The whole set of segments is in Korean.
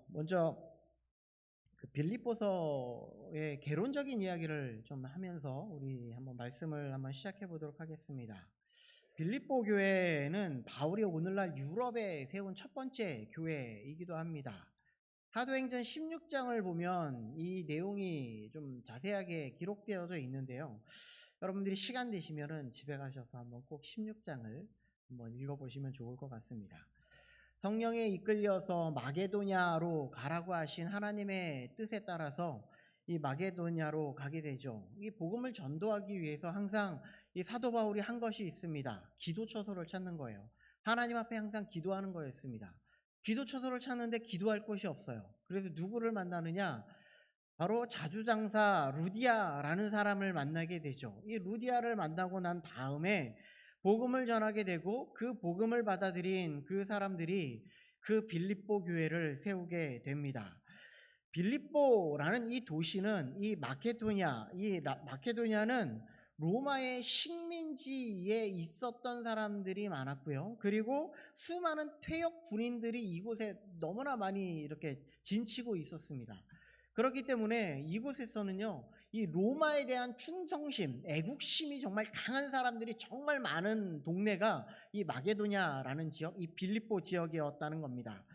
먼저 그 빌립보서의 개론적인 이야기를 좀 하면서 우리 한번 말씀을 한번 시작해 보도록 하겠습니다. 빌립보 교회는 바울이 오늘날 유럽에 세운 첫 번째 교회이기도 합니다. 사도행전 16장을 보면 이 내용이 좀 자세하게 기록되어져 있는데요. 여러분들이 시간 되시면은 집에 가셔서 한번 꼭 16장을 한번 읽어보시면 좋을 것 같습니다. 성령에 이끌려서 마게도냐로 가라고 하신 하나님의 뜻에 따라서 이 마게도냐로 가게 되죠. 이 복음을 전도하기 위해서 항상 이 사도 바울이 한 것이 있습니다. 기도 처소를 찾는 거예요. 하나님 앞에 항상 기도하는 거였습니다. 기도 처소를 찾는데 기도할 곳이 없어요. 그래서 누구를 만나느냐? 바로 자주장사 루디아라는 사람을 만나게 되죠. 이 루디아를 만나고 난 다음에 복음을 전하게 되고 그 복음을 받아들인 그 사람들이 그 빌립보 교회를 세우게 됩니다. 빌립보라는 이 도시는 이 마케도냐는 로마의 식민지에 있었던 사람들이 많았고요. 그리고 수많은 퇴역 군인들이 이곳에 너무나 많이 이렇게 진치고 있었습니다. 그렇기 때문에 이곳에서는요, 이 로마에 대한 충성심, 애국심이 정말 강한 사람들이 정말 많은 동네가 이 마게도냐라는 지역, 이 빌립보 지역이었다는 겁니다.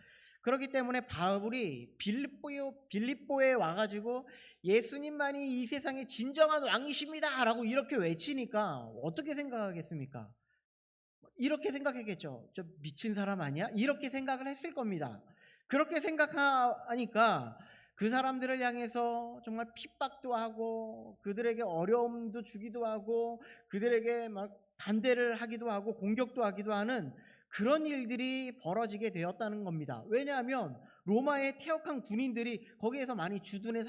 그렇기 때문에 바울이 빌립보에 와가지고 예수님만이 이 세상의 진정한 왕이십니다 라고 이렇게 외치니까 어떻게 생각하겠습니까? 이렇게 생각했겠죠. 저 미친 사람 아니야? 이렇게 생각을 했을 겁니다. 그렇게 생각하니까 그 사람들을 향해서 정말 핍박도 하고 그들에게 어려움도 주기도 하고 그들에게 막 반대를 하기도 하고 공격도 하기도 하는 그런 일들이 벌어지게 되었다는 겁니다. 왜냐하면 로마의 퇴역한 군인들이 거기에서 많이 주둔해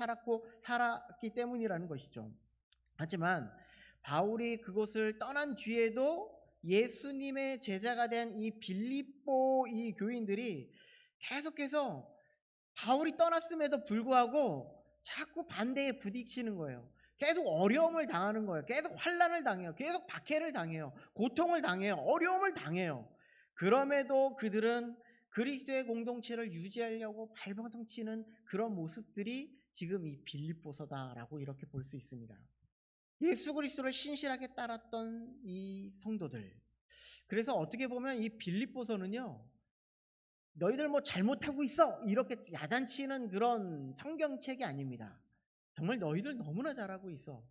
살았기 때문이라는 것이죠. 하지만 바울이 그곳을 떠난 뒤에도 예수님의 제자가 된 이 빌립보 이 교인들이 계속해서 바울이 떠났음에도 불구하고 자꾸 반대에 부딪히는 거예요. 계속 어려움을 당하는 거예요. 계속 환난을 당해요. 계속 박해를 당해요. 고통을 당해요. 어려움을 당해요. 그럼에도 그들은 그리스도의 공동체를 유지하려고 발버둥치는 그런 모습들이 지금 이 빌립보서다라고 이렇게 볼 수 있습니다. 예수 그리스도를 신실하게 따랐던 이 성도들. 그래서 어떻게 보면 이 빌립보서는요, 너희들 뭐 잘못하고 있어 이렇게 야단치는 그런 성경책이 아닙니다. 정말 너희들 너무나 잘하고 있어.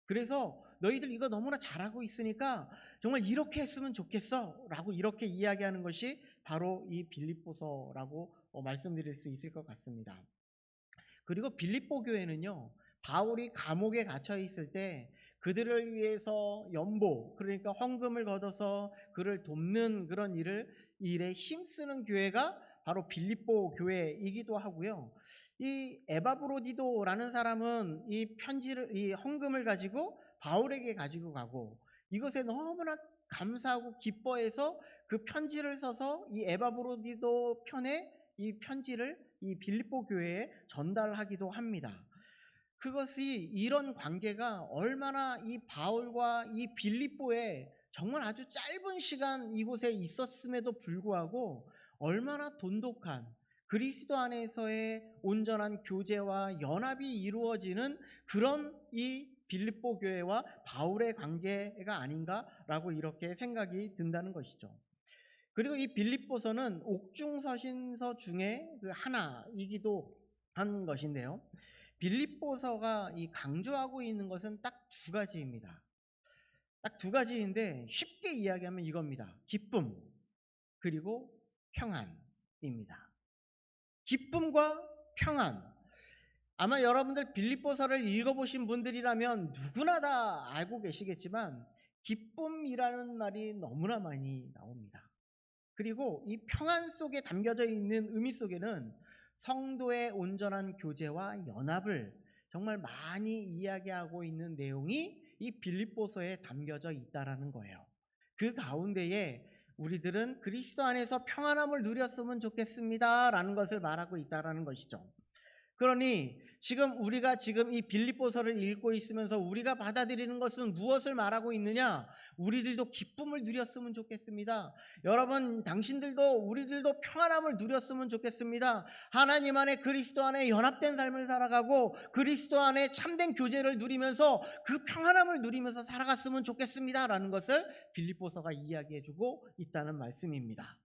그래서 너희들 이거 너무나 잘하고 있으니까 정말 이렇게 했으면 좋겠어 라고 이렇게 이야기하는 것이 바로 이 빌립보서라고 말씀드릴 수 있을 것 같습니다. 그리고 빌립보 교회는요, 바울이 감옥에 갇혀 있을 때 그들을 위해서 연보, 그러니까 헌금을 걷어서 그를 돕는 그런 일에 힘쓰는 교회가 바로 빌립보 교회이기도 하고요. 이 에바브로디도라는 사람은 이 헌금을 가지고 바울에게 가지고 가고 이것에 너무나 감사하고 기뻐해서 그 편지를 써서 이 에바브로디도 편에 이 편지를 이 빌립보 교회에 전달하기도 합니다. 그것이 이런 관계가 얼마나 이 바울과 이 빌립보에 정말 아주 짧은 시간 이곳에 있었음에도 불구하고 얼마나 돈독한 그리스도 안에서의 온전한 교제와 연합이 이루어지는 그런 이 빌립보 교회와 바울의 관계가 아닌가라고 이렇게 생각이 든다는 것이죠. 그리고 이 빌립보서는 옥중서신서 중에 그 하나이기도 한 것인데요. 빌립보서가 이 강조하고 있는 것은 딱 두 가지입니다. 딱 두 가지인데 쉽게 이야기하면 이겁니다. 기쁨 그리고 평안입니다. 기쁨과 평안. 아마 여러분들 빌립보서를 읽어보신 분들이라면 누구나 다 알고 계시겠지만 기쁨이라는 말이 너무나 많이 나옵니다. 그리고 이 평안 속에 담겨져 있는 의미 속에는 성도의 온전한 교제와 연합을 정말 많이 이야기하고 있는 내용이 이 빌립보서에 담겨져 있다라는 거예요. 그 가운데에 우리들은 그리스도 안에서 평안함을 누렸으면 좋겠습니다라는 것을 말하고 있다라는 것이죠. 그러니 지금 우리가 지금 이 빌립보서를 읽고 있으면서 우리가 받아들이는 것은 무엇을 말하고 있느냐? 우리들도 기쁨을 누렸으면 좋겠습니다. 여러분, 당신들도 우리들도 평안함을 누렸으면 좋겠습니다. 하나님 안에 그리스도 안에 연합된 삶을 살아가고 그리스도 안에 참된 교제를 누리면서 그 평안함을 누리면서 살아갔으면 좋겠습니다라는 것을 빌립보서가 이야기해주고 있다는 말씀입니다.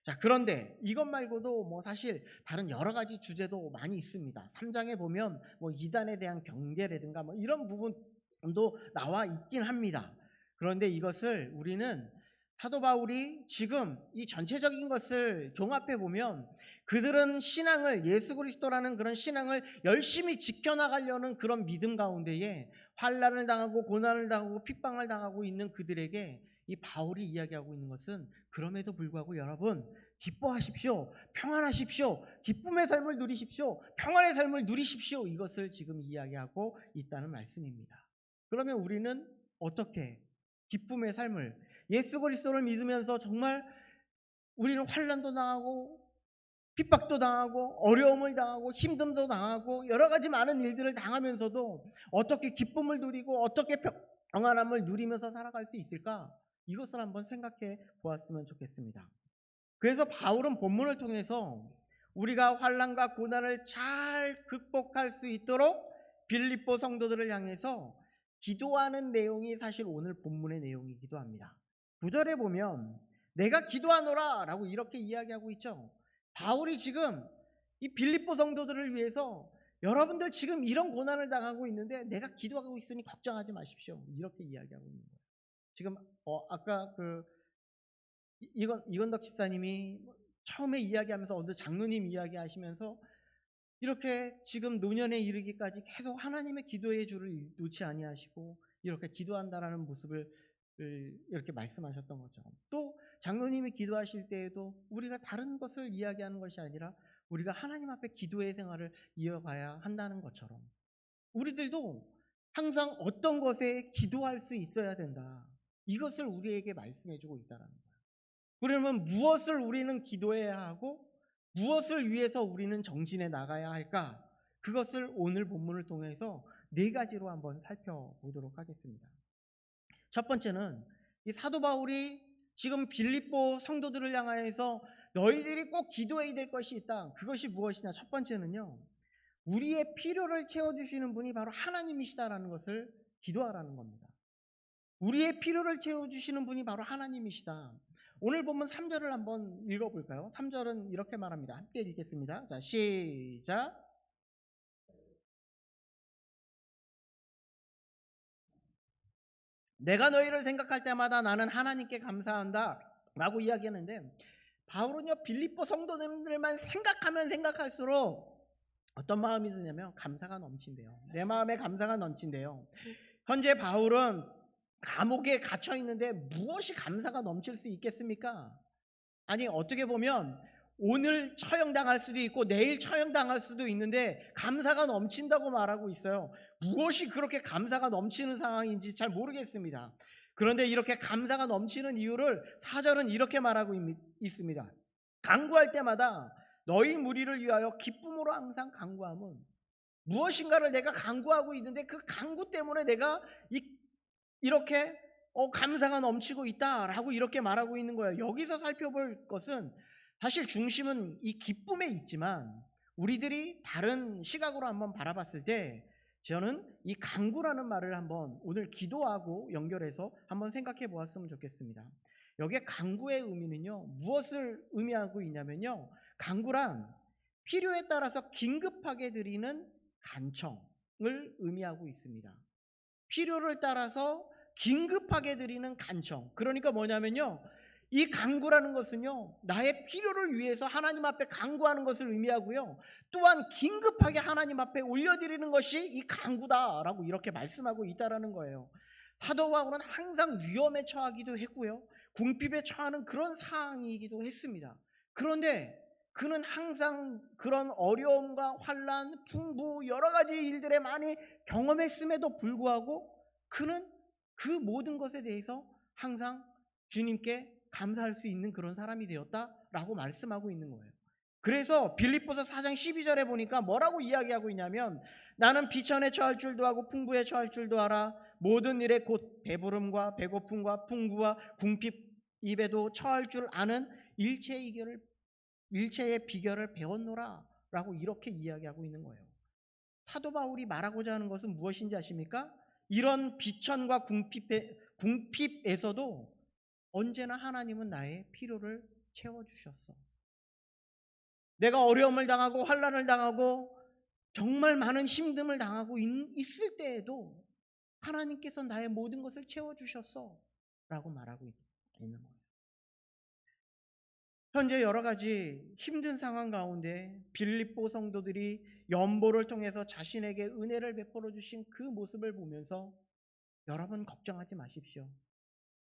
자, 그런데 이것 말고도 뭐 사실 다른 여러 가지 주제도 많이 있습니다. 3장에 보면 뭐 이단에 대한 경계라든가 뭐 이런 부분도 나와 있긴 합니다. 그런데 이것을 우리는 사도 바울이 지금 이 전체적인 것을 종합해 보면 그들은 신앙을, 예수 그리스도라는 그런 신앙을 열심히 지켜나가려는 그런 믿음 가운데에 환난을 당하고 고난을 당하고 핍박을 당하고 있는 그들에게 이 바울이 이야기하고 있는 것은 그럼에도 불구하고 여러분 기뻐하십시오. 평안하십시오. 기쁨의 삶을 누리십시오. 평안의 삶을 누리십시오. 이것을 지금 이야기하고 있다는 말씀입니다. 그러면 우리는 어떻게 기쁨의 삶을, 예수 그리스도를 믿으면서 정말 우리는 환난도 당하고 핍박도 당하고 어려움을 당하고 힘듦도 당하고 여러 가지 많은 일들을 당하면서도 어떻게 기쁨을 누리고 어떻게 평안함을 누리면서 살아갈 수 있을까? 이것을 한번 생각해 보았으면 좋겠습니다. 그래서 바울은 본문을 통해서 우리가 환난과 고난을 잘 극복할 수 있도록 빌립보 성도들을 향해서 기도하는 내용이 사실 오늘 본문의 내용이기도 합니다. 9절에 보면 내가 기도하노라 라고 이렇게 이야기하고 있죠. 바울이 지금 이 빌립보 성도들을 위해서 여러분들 지금 이런 고난을 당하고 있는데 내가 기도하고 있으니 걱정하지 마십시오. 이렇게 이야기하고 있는 거예요. 지금 아까 이건덕 집사님이 처음에 이야기하면서 어느 장로님 이야기하시면서 이렇게 지금 노년에 이르기까지 계속 하나님의 기도의 줄을 놓지 아니하시고 이렇게 기도한다라는 모습을 이렇게 말씀하셨던 것처럼 또 장로님이 기도하실 때에도 우리가 다른 것을 이야기하는 것이 아니라 우리가 하나님 앞에 기도의 생활을 이어가야 한다는 것처럼 우리들도 항상 어떤 것에 기도할 수 있어야 된다. 이것을 우리에게 말씀해주고 있다는 거예요. 그러면 무엇을 우리는 기도해야 하고 무엇을 위해서 우리는 정진해 나가야 할까? 그것을 오늘 본문을 통해서 4가지로 한번 살펴보도록 하겠습니다. 첫 번째는 이 사도 바울이 지금 빌립보 성도들을 향하여서 너희들이 꼭 기도해야 될 것이 있다. 그것이 무엇이냐? 첫 번째는요. 우리의 필요를 채워주시는 분이 바로 하나님이시다라는 것을 기도하라는 겁니다. 우리의 필요를 채워주시는 분이 바로 하나님이시다. 오늘 보면 3절을 한번 읽어볼까요? 3절은 이렇게 말합니다. 함께 읽겠습니다. 자, 시작. 내가 너희를 생각할 때마다 나는 하나님께 감사한다 라고 이야기하는데 바울은요 빌립보 성도님들만 생각하면 생각할수록 어떤 마음이 드냐면 감사가 넘친대요. 내 마음에 감사가 넘친대요. 현재 바울은 감옥에 갇혀 있는데 무엇이 감사가 넘칠 수 있겠습니까? 아니 어떻게 보면 오늘 처형당할 수도 있고 내일 처형당할 수도 있는데 감사가 넘친다고 말하고 있어요. 무엇이 그렇게 감사가 넘치는 상황인지 잘 모르겠습니다. 그런데 이렇게 감사가 넘치는 이유를 4절은 이렇게 말하고 있습니다. 간구할 때마다 너희 무리를 위하여 기쁨으로 항상 간구함은 무엇인가를 내가 간구하고 있는데 그 간구 때문에 내가 이렇게 감사가 넘치고 있다라고 이렇게 말하고 있는 거예요. 여기서 살펴볼 것은 사실 중심은 이 기쁨에 있지만 우리들이 다른 시각으로 한번 바라봤을 때 저는 이 간구라는 말을 한번 오늘 기도하고 연결해서 한번 생각해 보았으면 좋겠습니다. 여기에 간구의 의미는요 무엇을 의미하고 있냐면요 간구란 필요에 따라서 긴급하게 드리는 간청을 의미하고 있습니다. 필요를 따라서 긴급하게 드리는 간청. 그러니까 뭐냐면요 이 간구라는 것은요 나의 필요를 위해서 하나님 앞에 간구하는 것을 의미하고요 또한 긴급하게 하나님 앞에 올려드리는 것이 이 간구다라고 이렇게 말씀하고 있다라는 거예요. 사도 바울은 항상 위험에 처하기도 했고요 궁핍에 처하는 그런 상황이기도 했습니다. 그런데 그는 항상 그런 어려움과 환난, 풍부 여러 가지 일들에 많이 경험했음에도 불구하고 그는 그 모든 것에 대해서 항상 주님께 감사할 수 있는 그런 사람이 되었다라고 말씀하고 있는 거예요. 그래서 빌립보서 4장 12절에 보니까 뭐라고 이야기하고 있냐면 나는 비천에 처할 줄도 하고 풍부에 처할 줄도 알아. 모든 일에 곧 배부름과 배고픔과 풍부와 궁핍 입에도 처할 줄 아는 일체의 비결을 배웠노라 라고 이렇게 이야기하고 있는 거예요. 사도 바울이 말하고자 하는 것은 무엇인지 아십니까? 이런 비천과 궁핍에서도 언제나 하나님은 나의 필요를 채워주셨어. 내가 어려움을 당하고 환난을 당하고 정말 많은 힘듦을 당하고 있을 때에도 하나님께서 나의 모든 것을 채워주셨어 라고 말하고 있는 거예요. 현재 여러 가지 힘든 상황 가운데 빌립보 성도들이 연보를 통해서 자신에게 은혜를 베풀어 주신 그 모습을 보면서 여러분 걱정하지 마십시오.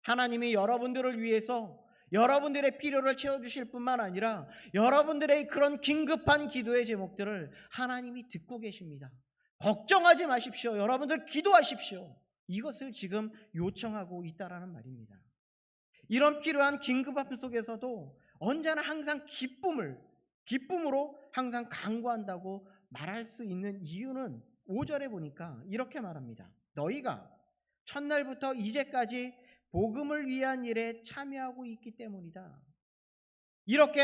하나님이 여러분들을 위해서 여러분들의 필요를 채워주실 뿐만 아니라 여러분들의 그런 긴급한 기도의 제목들을 하나님이 듣고 계십니다. 걱정하지 마십시오. 여러분들 기도하십시오. 이것을 지금 요청하고 있다라는 말입니다. 이런 필요한 긴급함 속에서도 언제나 항상 기쁨으로 항상 간구한다고 말할 수 있는 이유는 5절에 보니까 이렇게 말합니다. 너희가 첫날부터 이제까지 복음을 위한 일에 참여하고 있기 때문이다. 이렇게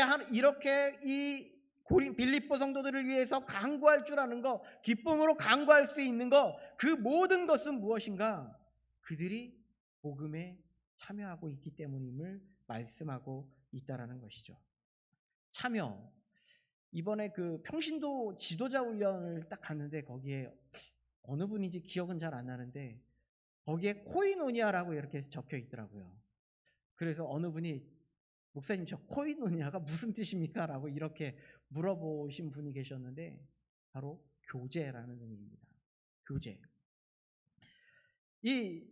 이 빌립보 성도들을 위해서 간구할 줄 아는 거, 기쁨으로 간구할 수 있는 거, 그 모든 것은 무엇인가? 그들이 복음에 참여하고 있기 때문임을 말씀하고 있다라는 것이죠. 참여. 이번에 그 평신도 지도자 훈련을 딱 갔는데 거기에 어느 분인지 기억은 잘 안 나는데 거기에 코이노니아라고 이렇게 적혀 있더라고요. 그래서 어느 분이 목사님 저 코이노니아가 무슨 뜻입니까? 라고 이렇게 물어보신 분이 계셨는데 바로 교제라는 의미입니다. 교제.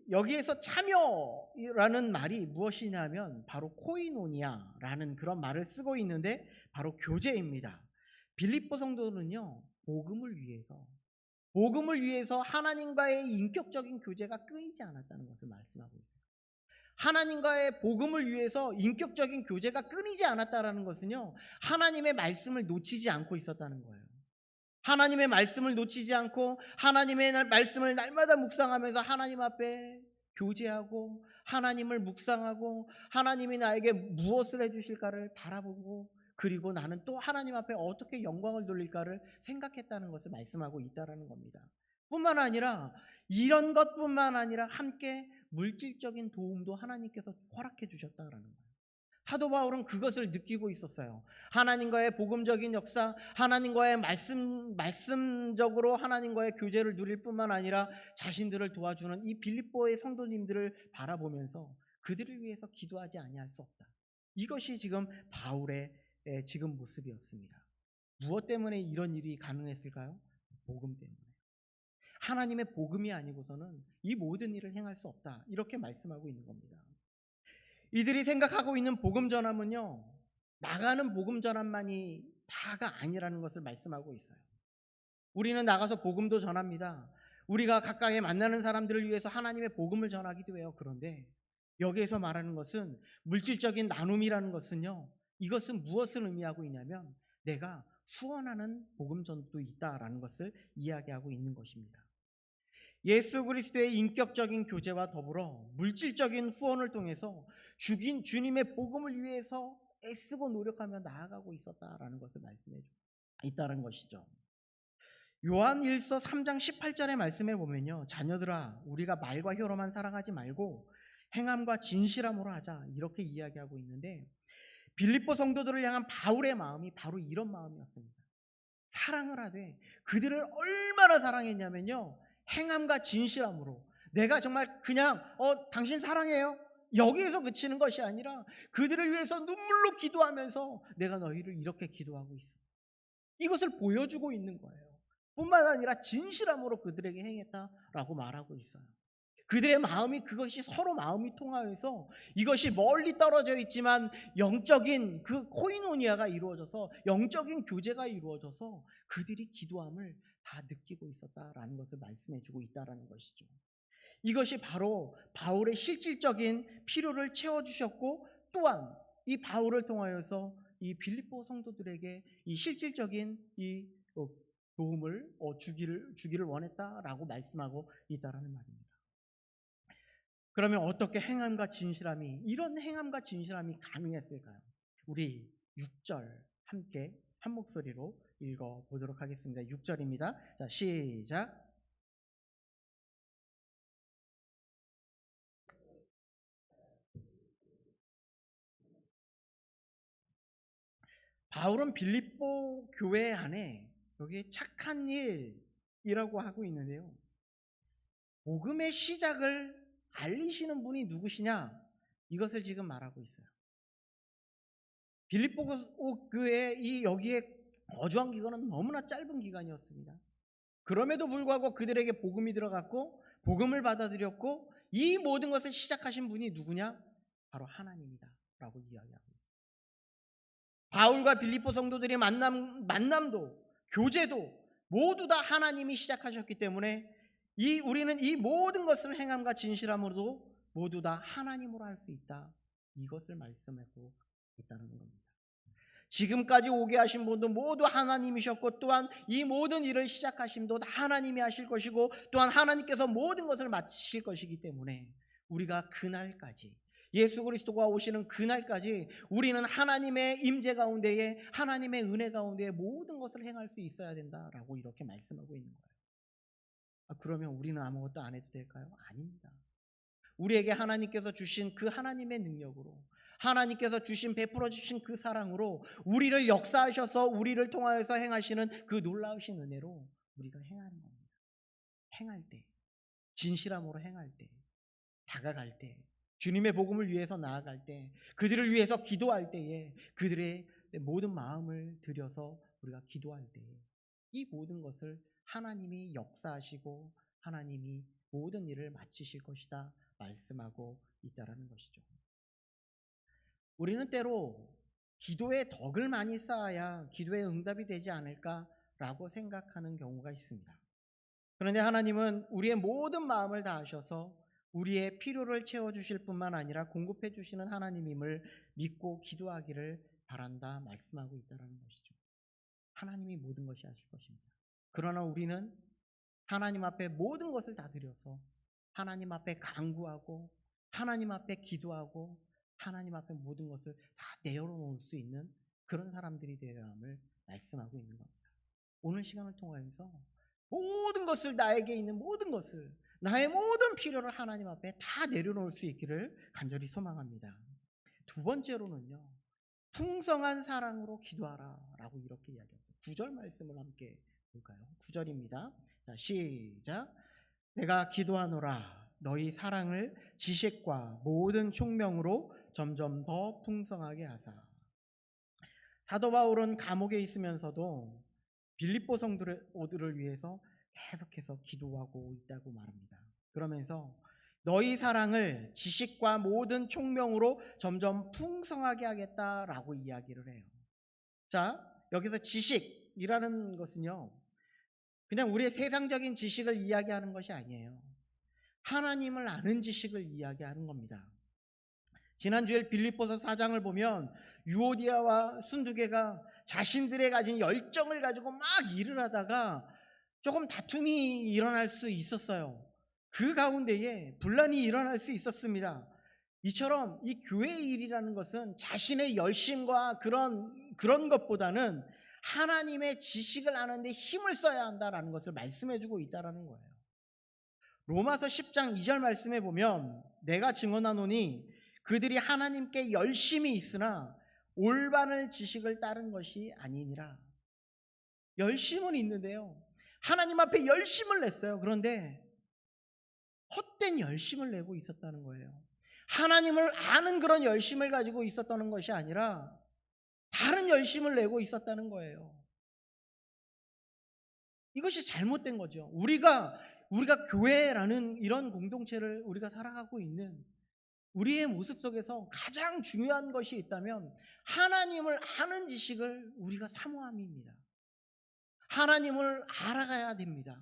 여기에서 참여라는 말이 무엇이냐면 바로 코이노니아라는 그런 말을 쓰고 있는데 바로 교제입니다. 빌립보 성도는요, 복음을 위해서 하나님과의 인격적인 교제가 끊이지 않았다는 것을 말씀하고 있어요. 하나님과의 복음을 위해서 인격적인 교제가 끊이지 않았다는 것은요, 하나님의 말씀을 놓치지 않고 있었다는 거예요. 하나님의 말씀을 놓치지 않고 하나님의 말씀을 날마다 묵상하면서 하나님 앞에 교제하고 하나님을 묵상하고 하나님이 나에게 무엇을 해주실까를 바라보고 그리고 나는 또 하나님 앞에 어떻게 영광을 돌릴까를 생각했다는 것을 말씀하고 있다는 겁니다. 뿐만 아니라 이런 것뿐만 아니라 함께 물질적인 도움도 하나님께서 허락해 주셨다는 거예요. 사도 바울은 그것을 느끼고 있었어요. 하나님과의 복음적인 역사, 하나님과의 말씀적으로 하나님과의 교제를 누릴 뿐만 아니라 자신들을 도와주는 이 빌립보의 성도님들을 바라보면서 그들을 위해서 기도하지 아니할 수 없다. 이것이 지금 바울의 지금 모습이었습니다. 무엇 때문에 이런 일이 가능했을까요? 복음 때문에. 하나님의 복음이 아니고서는 이 모든 일을 행할 수 없다. 이렇게 말씀하고 있는 겁니다. 이들이 생각하고 있는 복음 전함은요, 나가는 복음 전함만이 다가 아니라는 것을 말씀하고 있어요. 우리는 나가서 복음도 전합니다. 우리가 가까이 만나는 사람들을 위해서 하나님의 복음을 전하기도 해요. 그런데 여기에서 말하는 것은 물질적인 나눔이라는 것은요, 이것은 무엇을 의미하고 있냐면 내가 후원하는 복음 전도 있다라는 것을 이야기하고 있는 것입니다. 예수 그리스도의 인격적인 교제와 더불어 물질적인 후원을 통해서 주님의 복음을 위해서 애쓰고 노력하며 나아가고 있었다라는 것을 말씀해 주고 있다는 것이죠. 요한 1서 3장 18절의 말씀에 보면요, 자녀들아 우리가 말과 혀로만 사랑하지 말고 행함과 진실함으로 하자 이렇게 이야기하고 있는데 빌립보 성도들을 향한 바울의 마음이 바로 이런 마음이었습니다. 사랑을 하되 그들을 얼마나 사랑했냐면요, 행함과 진실함으로 내가 정말 그냥 당신 사랑해요 여기에서 그치는 것이 아니라 그들을 위해서 눈물로 기도하면서 내가 너희를 이렇게 기도하고 있어, 이것을 보여주고 있는 거예요. 뿐만 아니라 진실함으로 그들에게 행했다라고 말하고 있어요. 그들의 마음이 그것이 서로 마음이 통하여서 이것이 멀리 떨어져 있지만 영적인 그 코이노니아가 이루어져서 영적인 교제가 이루어져서 그들이 기도함을 다 느끼고 있었다라는 것을 말씀해주고 있다라는 것이죠. 이것이 바로 바울의 실질적인 필요를 채워주셨고 또한 이 바울을 통하여서 이 빌립보 성도들에게 이 실질적인 이 도움을 주기를 원했다라고 말씀하고 있다라는 말입니다. 그러면 어떻게 행함과 진실함이, 이런 행함과 진실함이 가능했을까요? 우리 6절 함께 한 목소리로 읽어보도록 하겠습니다. 6절입니다. 자, 시작. 바울은 빌립보 교회 안에 여기 착한 일이라고 하고 있는데요. 복음의 시작을 알리시는 분이 누구시냐? 이것을 지금 말하고 있어요. 빌립보 교회 여기에 거주한 기간은 너무나 짧은 기간이었습니다. 그럼에도 불구하고 그들에게 복음이 들어갔고 복음을 받아들였고 이 모든 것을 시작하신 분이 누구냐? 바로 하나님이다 라고 이야기하고 있어요. 바울과 빌립보 성도들의 만남도 교제도 모두 다 하나님이 시작하셨기 때문에 우리는 이 모든 것을 행함과 진실함으로도 모두 다 하나님으로 할 수 있다. 이것을 말씀하고 있다는 겁니다. 지금까지 오게 하신 분도 모두 하나님이셨고 또한 이 모든 일을 시작하심도 다 하나님이 하실 것이고 또한 하나님께서 모든 것을 마치실 것이기 때문에 우리가 그날까지 예수 그리스도가 오시는 그날까지 우리는 하나님의 임재 가운데에 하나님의 은혜 가운데에 모든 것을 행할 수 있어야 된다라고 이렇게 말씀하고 있는 거예요. 그러면 우리는 아무것도 안 해도 될까요? 아닙니다. 우리에게 하나님께서 주신 그 하나님의 능력으로 하나님께서 베풀어 주신 그 사랑으로 우리를 역사하셔서 우리를 통하여서 행하시는 그 놀라우신 은혜로 우리가 행하는 겁니다. 행할 때, 진실함으로 행할 때, 다가갈 때, 주님의 복음을 위해서 나아갈 때, 그들을 위해서 기도할 때에 그들의 모든 마음을 들여서 우리가 기도할 때에 이 모든 것을 하나님이 역사하시고 하나님이 모든 일을 마치실 것이다 말씀하고 있다라는 것이죠. 우리는 때로 기도의 덕을 많이 쌓아야 기도의 응답이 되지 않을까라고 생각하는 경우가 있습니다. 그런데 하나님은 우리의 모든 마음을 다하셔서 우리의 필요를 채워주실 뿐만 아니라 공급해 주시는 하나님임을 믿고 기도하기를 바란다 말씀하고 있다는 것이죠. 하나님이 모든 것이 하실 것입니다. 그러나 우리는 하나님 앞에 모든 것을 다 드려서 하나님 앞에 간구하고 하나님 앞에 기도하고 하나님 앞에 모든 것을 다 내려놓을 수 있는 그런 사람들이 되어야 함을 말씀하고 있는 겁니다. 오늘 시간을 통하여서 모든 것을, 나에게 있는 모든 것을, 나의 모든 필요를 하나님 앞에 다 내려놓을 수 있기를 간절히 소망합니다. 두 번째로는요, 풍성한 사랑으로 기도하라 라고 이렇게 이야기합니다. 9절 말씀을 함께 볼까요? 9절입니다. 자, 시작. 내가 기도하노라 너희 사랑을 지식과 모든 총명으로 점점 더 풍성하게 하사. 사도 바울은 감옥에 있으면서도 빌립보 성도들을 위해서 계속해서 기도하고 있다고 말합니다. 그러면서 너희 사랑을 지식과 모든 총명으로 점점 풍성하게 하겠다라고 이야기를 해요. 자, 여기서 지식이라는 것은요, 그냥 우리의 세상적인 지식을 이야기하는 것이 아니에요. 하나님을 아는 지식을 이야기하는 겁니다. 지난주에 빌립보서 4장을 보면 유오디아와 순두개가 자신들의 가진 열정을 가지고 막 일을 하다가 조금 다툼이 일어날 수 있었어요. 그 가운데에 분란이 일어날 수 있었습니다. 이처럼 이 교회의 일이라는 것은 자신의 열심과 그런 것보다는 하나님의 지식을 아는데 힘을 써야 한다라는 것을 말씀해주고 있다라는 거예요. 로마서 10장 2절 말씀에 보면 내가 증언하노니 그들이 하나님께 열심히 있으나 올바른 지식을 따른 것이 아니니라. 열심은 있는데요, 하나님 앞에 열심을 냈어요. 그런데 헛된 열심을 내고 있었다는 거예요. 하나님을 아는 그런 열심을 가지고 있었다는 것이 아니라 다른 열심을 내고 있었다는 거예요. 이것이 잘못된 거죠. 우리가 교회라는 이런 공동체를 우리가 살아가고 있는 우리의 모습 속에서 가장 중요한 것이 있다면 하나님을 아는 지식을 우리가 사모함입니다. 하나님을 알아가야 됩니다.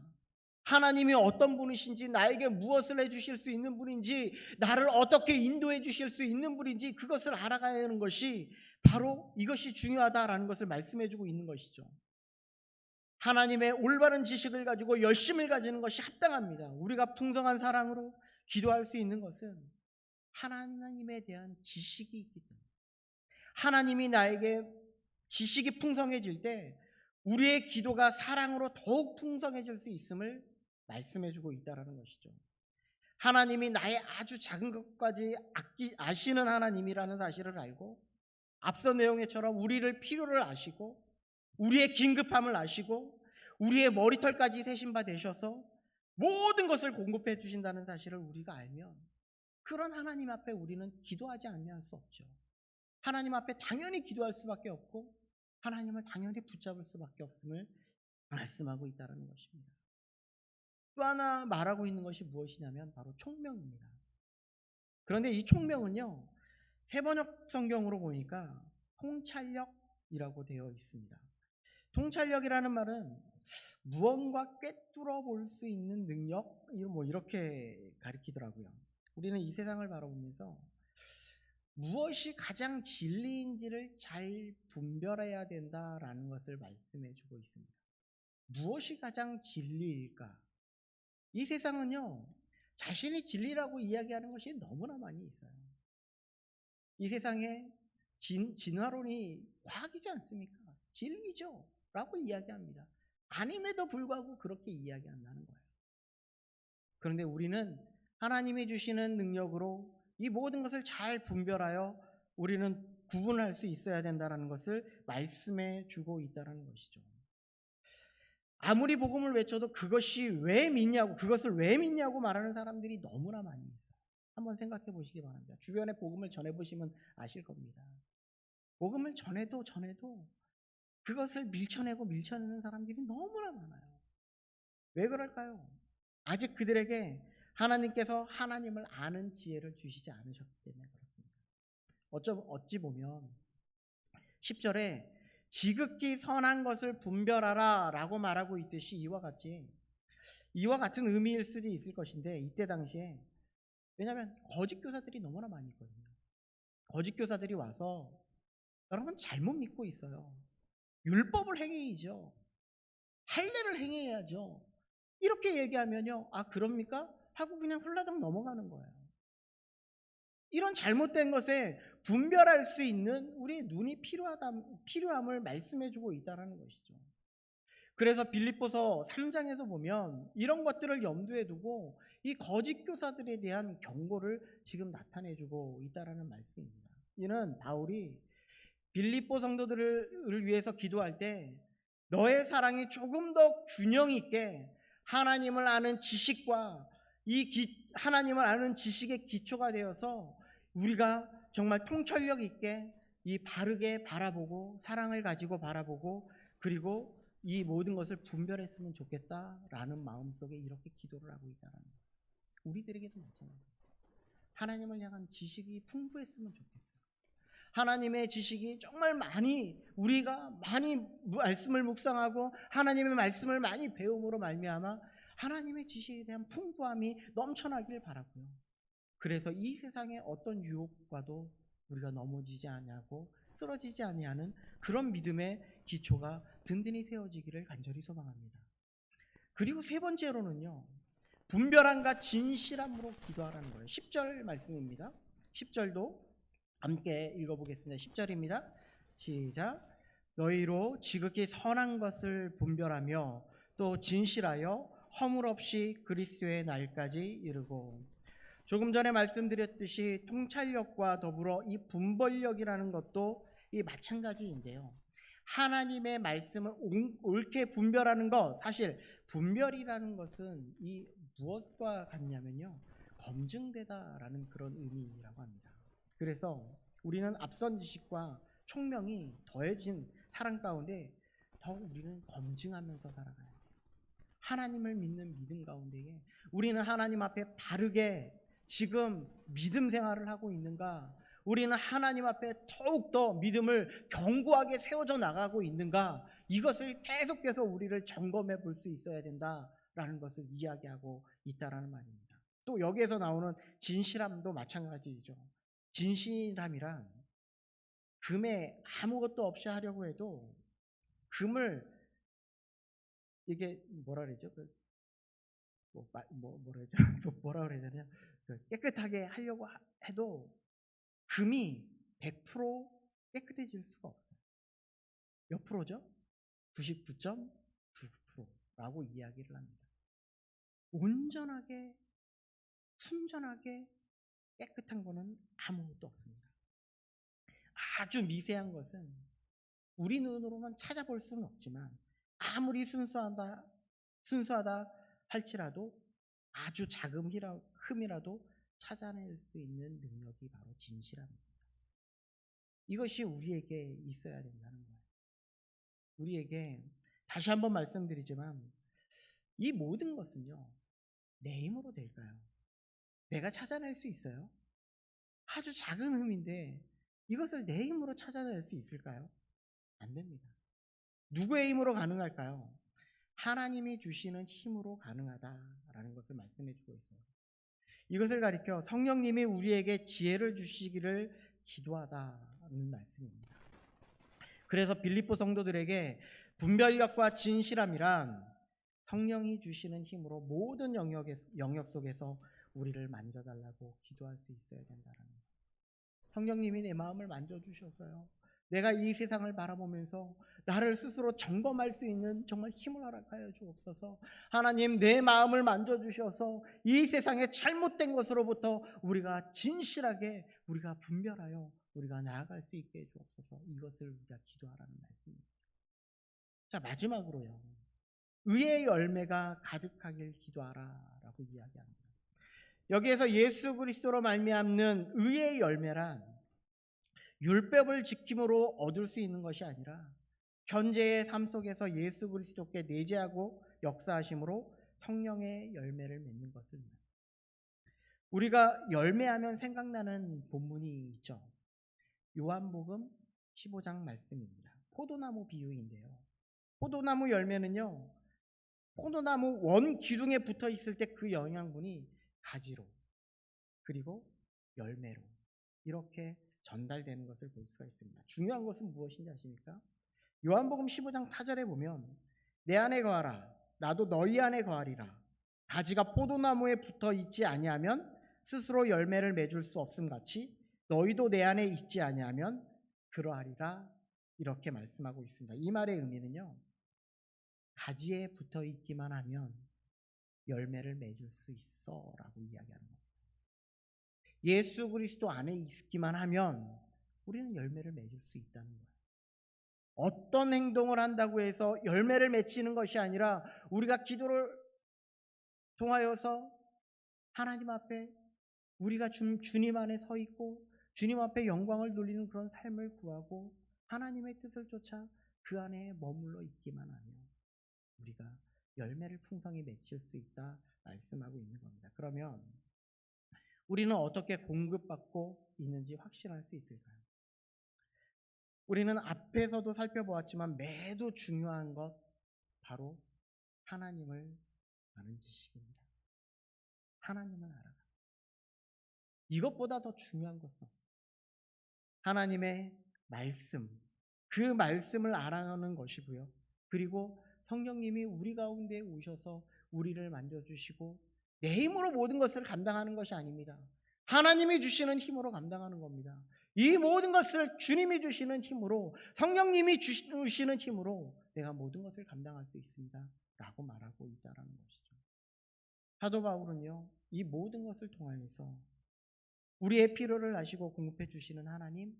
하나님이 어떤 분이신지, 나에게 무엇을 해주실 수 있는 분인지, 나를 어떻게 인도해 주실 수 있는 분인지 그것을 알아가야 하는 것이 바로 이것이 중요하다라는 것을 말씀해주고 있는 것이죠. 하나님의 올바른 지식을 가지고 열심을 가지는 것이 합당합니다. 우리가 풍성한 사랑으로 기도할 수 있는 것은 하나님에 대한 지식이 있기 때문에, 하나님이 나에게 지식이 풍성해질 때 우리의 기도가 사랑으로 더욱 풍성해질 수 있음을 말씀해주고 있다는 것이죠. 하나님이 나의 아주 작은 것까지 아시는 하나님이라는 사실을 알고, 앞서 내용에처럼 우리를 필요를 아시고 우리의 긴급함을 아시고 우리의 머리털까지 세신 바 되셔서 모든 것을 공급해 주신다는 사실을 우리가 알면, 그런 하나님 앞에 우리는 기도하지 않을 수 없죠. 하나님 앞에 당연히 기도할 수밖에 없고 하나님을 당연히 붙잡을 수밖에 없음을 말씀하고 있다는 것입니다. 또 하나 말하고 있는 것이 무엇이냐면 바로 총명입니다. 그런데 이 총명은요, 세번역 성경으로 보니까 통찰력이라고 되어 있습니다. 통찰력이라는 말은 무언가 꿰뚫어 볼 수 있는 능력, 이렇게 가리키더라고요. 우리는 이 세상을 바라보면서 무엇이 가장 진리인지를 잘 분별해야 된다라는 것을 말씀해 주고 있습니다. 무엇이 가장 진리일까? 이 세상은요, 자신이 진리라고 이야기하는 것이 너무나 많이 있어요. 이 세상에 진화론이 과학이지 않습니까? 진리죠 라고 이야기합니다. 아님에도 불구하고 그렇게 이야기한다는 거예요. 그런데 우리는 하나님이 주시는 능력으로 이 모든 것을 잘 분별하여 우리는 구분할 수 있어야 된다는 것을 말씀해 주고 있다는 것이죠. 아무리 복음을 외쳐도 그것을 왜 믿냐고 말하는 사람들이 너무나 많이 있어요. 한번 생각해 보시기 바랍니다. 주변에 복음을 전해보시면 아실 겁니다. 복음을 전해도 그것을 밀쳐내는 사람들이 너무나 많아요. 왜 그럴까요? 아직 그들에게 하나님께서 하나님을 아는 지혜를 주시지 않으셨기 때문에 그렇습니다. 어찌 보면 10절에 지극히 선한 것을 분별하라 라고 말하고 있듯이 이와 같은 의미일 수도 있을 것인데, 이때 당시에, 왜냐하면 거짓 교사들이 너무나 많이 있거든요. 거짓 교사들이 와서 여러분 잘못 믿고 있어요. 율법을 행해야죠. 할례를 행해야죠. 이렇게 얘기하면요, 아 그럽니까? 하고 그냥 훌라덩 넘어가는 거예요. 이런 잘못된 것에 분별할 수 있는 우리의 눈이 필요함을 말씀해주고 있다는 것이죠. 그래서 빌립보서 3장에서 보면 이런 것들을 염두에 두고 이 거짓 교사들에 대한 경고를 지금 나타내주고 있다는 말씀입니다. 이는 바울이 빌립보 성도들을 위해서 기도할 때 너의 사랑이 조금 더 균형 있게 하나님을 아는 지식과 하나님을 아는 지식의 기초가 되어서 우리가 정말 통찰력 있게 이 바르게 바라보고 사랑을 가지고 바라보고 그리고 이 모든 것을 분별했으면 좋겠다라는 마음속에 이렇게 기도를 하고 있다는 거예요. 우리들에게도 마찬가지입니다. 하나님을 향한 지식이 풍부했으면 좋겠어요. 하나님의 지식이 정말 우리가 많이 말씀을 묵상하고 하나님의 말씀을 많이 배움으로 말미암아 하나님의 지식에 대한 풍부함이 넘쳐나길 바라고요. 그래서 이 세상의 어떤 유혹과도 우리가 넘어지지 아니하고 쓰러지지 아니하는 그런 믿음의 기초가 든든히 세워지기를 간절히 소망합니다. 그리고 세 번째로는요, 분별함과 진실함으로 기도하라는 거예요. 10절 말씀입니다. 10절도 함께 읽어보겠습니다. 10절입니다. 시작. 너희로 지극히 선한 것을 분별하며 또 진실하여 허물 없이 그리스도의 날까지 이르고. 조금 전에 말씀드렸듯이 통찰력과 더불어 이 분별력이라는 것도 이 마찬가지인데요. 하나님의 말씀을 옳게 분별하는 것, 사실 분별이라는 것은 이 무엇과 같냐면요, 검증되다라는 그런 의미라고 합니다. 그래서 우리는 앞선 지식과 총명이 더해진 사랑 가운데 더욱 우리는 검증하면서 살아가야 돼요. 하나님을 믿는 믿음 가운데에 우리는 하나님 앞에 바르게 지금 믿음 생활을 하고 있는가? 우리는 하나님 앞에 더욱더 믿음을 견고하게 세워져 나가고 있는가? 이것을 계속해서 우리를 점검해 볼 수 있어야 된다라는 것을 이야기하고 있다라는 말입니다. 또 여기에서 나오는 진실함도 마찬가지죠. 진실함이란 금에 아무것도 없이 하려고 해도 금을 이게 뭐라 그러죠? 뭐라 그러죠? 또 뭐라 그래야 되냐? 깨끗하게 하려고 해도 금이 100% 깨끗해질 수가 없어요. 몇 프로죠? 99.9%라고 이야기를 합니다. 온전하게 순전하게 깨끗한 거는 아무것도 없습니다. 아주 미세한 것은 우리 눈으로는 찾아볼 수는 없지만 아무리 순수하다 할지라도 아주 작은 흠이라도 찾아낼 수 있는 능력이 바로 진실함입니다. 이것이 우리에게 있어야 된다는 거예요. 우리에게 다시 한번 말씀드리지만 이 모든 것은요, 내 힘으로 될까요? 내가 찾아낼 수 있어요? 아주 작은 흠인데 이것을 내 힘으로 찾아낼 수 있을까요? 안 됩니다. 누구의 힘으로 가능할까요? 하나님이 주시는 힘으로 가능하다라는 것을 말씀해 주고 있어요. 이것을 가리켜 성령님이 우리에게 지혜를 주시기를 기도하다는 말씀입니다. 그래서 빌립보 성도들에게 분별력과 진실함이란 성령이 주시는 힘으로 모든 영역 속에서 우리를 만져달라고 기도할 수 있어야 된다는 거예요. 성령님이 내 마음을 만져주셔서요, 내가 이 세상을 바라보면서 나를 스스로 점검할 수 있는 정말 힘을 허락하여 주옵소서. 하나님, 내 마음을 만져주셔서 이 세상의 잘못된 것으로부터 우리가 진실하게 우리가 분별하여 우리가 나아갈 수 있게 해주옵소서. 이것을 우리가 기도하라는 말씀입니다. 자, 마지막으로요, 의의 열매가 가득하길 기도하라라고 이야기합니다. 여기에서 예수 그리스도로 말미암는 의의 열매란 율법을 지킴으로 얻을 수 있는 것이 아니라 현재의 삶 속에서 예수 그리스도께 내재하고 역사하심으로 성령의 열매를 맺는 것을 말합니다. 우리가 열매하면 생각나는 본문이 있죠. 요한복음 15장 말씀입니다. 포도나무 비유인데요. 포도나무 열매는요, 포도나무 원 기둥에 붙어 있을 때 그 영양분이 가지로 그리고 열매로 이렇게 전달되는 것을 볼 수가 있습니다. 중요한 것은 무엇인지 아십니까? 요한복음 15장 4절에 보면 내 안에 거하라 나도 너희 안에 거하리라. 가지가 포도나무에 붙어 있지 아니하면 스스로 열매를 맺을 수 없음 같이 너희도 내 안에 있지 아니하면 그러하리라. 이렇게 말씀하고 있습니다. 이 말의 의미는요, 가지에 붙어 있기만 하면 열매를 맺을 수 있어 라고 이야기하는 겁니다. 예수 그리스도 안에 있기만 하면 우리는 열매를 맺을 수 있다는 거예요. 어떤 행동을 한다고 해서 열매를 맺히는 것이 아니라 우리가 기도를 통하여서 하나님 앞에 우리가 주님 안에 서 있고 주님 앞에 영광을 돌리는 그런 삶을 구하고 하나님의 뜻을 쫓아 그 안에 머물러 있기만 하면 우리가 열매를 풍성히 맺을 수 있다 말씀하고 있는 겁니다. 그러면 우리는 어떻게 공급받고 있는지 확신할 수 있을까요? 우리는 앞에서도 살펴보았지만 매도 중요한 것 바로 하나님을 아는 지식입니다. 하나님을 알아가. 이것보다 더 중요한 것은 없어요. 하나님의 말씀, 그 말씀을 알아가는 것이고요. 그리고 성령님이 우리 가운데 오셔서 우리를 만져주시고 내 힘으로 모든 것을 감당하는 것이 아닙니다. 하나님이 주시는 힘으로 감당하는 겁니다. 이 모든 것을 주님이 주시는 힘으로, 성령님이 주시는 힘으로 내가 모든 것을 감당할 수 있습니다 라고 말하고 있다는 것이죠. 사도 바울은요, 이 모든 것을 통하여서 우리의 필요를 아시고 공급해 주시는 하나님,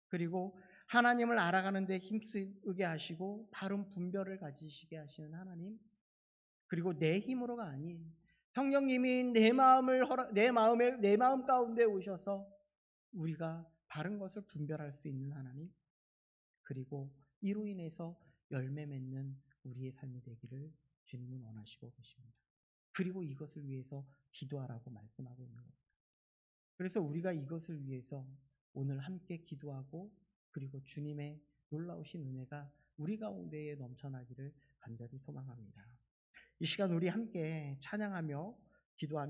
그리고 하나님을 알아가는 데 힘쓰게 하시고 바른 분별을 가지시게 하시는 하나님, 그리고 내 힘으로가 아닌 성령님이 내 마음 가운데 오셔서 우리가 바른 것을 분별할 수 있는 하나님, 그리고 이로 인해서 열매 맺는 우리의 삶이 되기를 주님은 원하시고 계십니다. 그리고 이것을 위해서 기도하라고 말씀하고 있는 겁니다. 그래서 우리가 이것을 위해서 오늘 함께 기도하고 그리고 주님의 놀라우신 은혜가 우리 가운데에 넘쳐나기를 간절히 소망합니다. 이 시간 우리 함께 찬양하며 기도하며